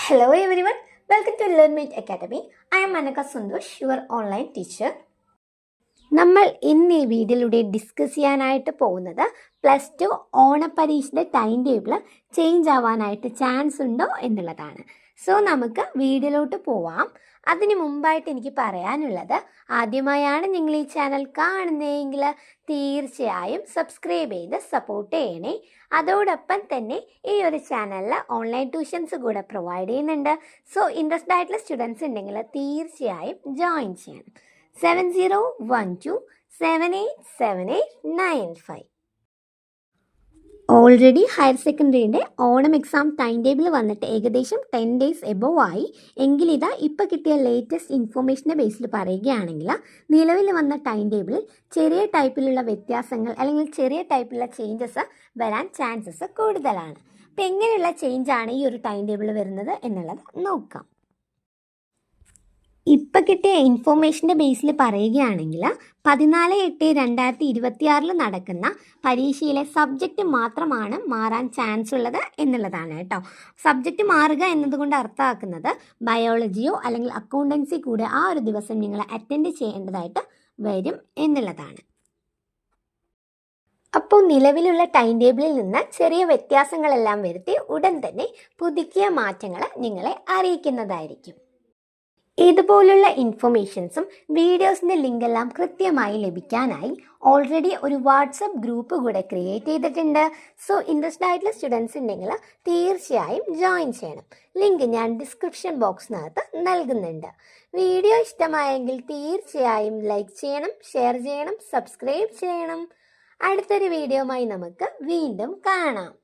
Hello everyone, welcome to LearnMate Academy. I am Manaka Sundosh, your online teacher. നമ്മൾ ഇന്ന് ഈ വീഡിയോയിലൂടെ discuss ചെയ്യാനായിട്ട് പോകുന്നത് +2 ഓണപരീക്ഷയുടെ ടൈം ടേബിൾ ചേഞ്ച് ആവാനായിട്ട് ചാൻസ് ഉണ്ടോ എന്നുള്ളതാണ്. സോ നമുക്ക് വീഡിയോയിലോട്ട് പോവാം. അതിന് മുമ്പായിട്ട് എനിക്ക് പറയാനുള്ളത്, ആദ്യമായാണ് നിങ്ങൾ ഈ ചാനൽ കാണുന്നതെങ്കിൽ തീർച്ചയായും സബ്സ്ക്രൈബ് ചെയ്ത് സപ്പോർട്ട് ചെയ്യണേ. അതോടൊപ്പം തന്നെ ഈ ഒരു ചാനലിൽ ഓൺലൈൻ ട്യൂഷൻസ് കൂടെ പ്രൊവൈഡ് ചെയ്യുന്നുണ്ട്. സോ ഇൻട്രസ്റ്റഡ് ആയിട്ടുള്ള സ്റ്റുഡൻസ് ഉണ്ടെങ്കിൽ തീർച്ചയായും ജോയിൻ ചെയ്യണം. 7012787895. ഓൾറെഡി ഹയർ സെക്കൻഡറിയുടെ ഓണം എക്സാം ടൈം ടേബിൾ വന്നിട്ട് ഏകദേശം 10 days എബോവ് ആയി. എങ്കിലിതാ ഇപ്പോൾ കിട്ടിയ ലേറ്റസ്റ്റ് ഇൻഫോർമേഷൻ്റെ ബേസിൽ പറയുകയാണെങ്കിൽ നിലവിൽ വന്ന ടൈം ടേബിളിൽ ചെറിയ ടൈപ്പിലുള്ള വ്യത്യാസങ്ങൾ അല്ലെങ്കിൽ ചെറിയ ടൈപ്പിലുള്ള ചേഞ്ചസ് വരാൻ ചാൻസസ് കൂടുതലാണ്. അപ്പം എങ്ങനെയുള്ള ചേഞ്ചാണ് ഈ ഒരു ടൈം ടേബിൾ വരുന്നത് എന്നുള്ളത് നോക്കാം. ഇപ്പം കിട്ടിയ ഇൻഫോർമേഷൻ്റെ ബേസിൽ പറയുകയാണെങ്കിൽ 14/8/2026 നടക്കുന്ന പരീക്ഷയിലെ സബ്ജക്റ്റ് മാത്രമാണ് മാറാൻ ചാൻസ് ഉള്ളത് എന്നുള്ളതാണ് കേട്ടോ. സബ്ജക്റ്റ് മാറുക എന്നതുകൊണ്ട് അർത്ഥമാക്കുന്നത് ബയോളജിയോ അല്ലെങ്കിൽ അക്കൗണ്ടൻസി കൂടെ ആ ഒരു ദിവസം നിങ്ങൾ അറ്റൻഡ് ചെയ്യേണ്ടതായിട്ട് വരും എന്നുള്ളതാണ്. അപ്പോൾ നിലവിലുള്ള ടൈം ടേബിളിൽ നിന്ന് ചെറിയ വ്യത്യാസങ്ങളെല്ലാം വരുത്തി ഉടൻ തന്നെ പുതുക്കിയ മാറ്റങ്ങൾ നിങ്ങളെ അറിയിക്കുന്നതായിരിക്കും. ഇതുപോലുള്ള ഇൻഫർമേഷൻസും വീഡിയോസിൻ്റെ ലിങ്ക് എല്ലാം കൃത്യമായി ലഭിക്കാനായി ഓൾറെഡി ഒരു വാട്സപ്പ് ഗ്രൂപ്പ് കൂടെ ക്രിയേറ്റ് ചെയ്തിട്ടുണ്ട്. സോ ഇൻട്രസ്റ്റഡ് ആയിട്ടുള്ള സ്റ്റുഡൻസ് ഉണ്ടെങ്കിൽ തീർച്ചയായും ജോയിൻ ചെയ്യണം. ലിങ്ക് ഞാൻ ഡിസ്ക്രിപ്ഷൻ ബോക്സിനകത്ത് നൽകുന്നുണ്ട്. വീഡിയോ ഇഷ്ടമായെങ്കിൽ തീർച്ചയായും ലൈക്ക് ചെയ്യണം, ഷെയർ ചെയ്യണം, സബ്സ്ക്രൈബ് ചെയ്യണം. അടുത്തൊരു വീഡിയോയുമായി നമുക്ക് വീണ്ടും കാണാം.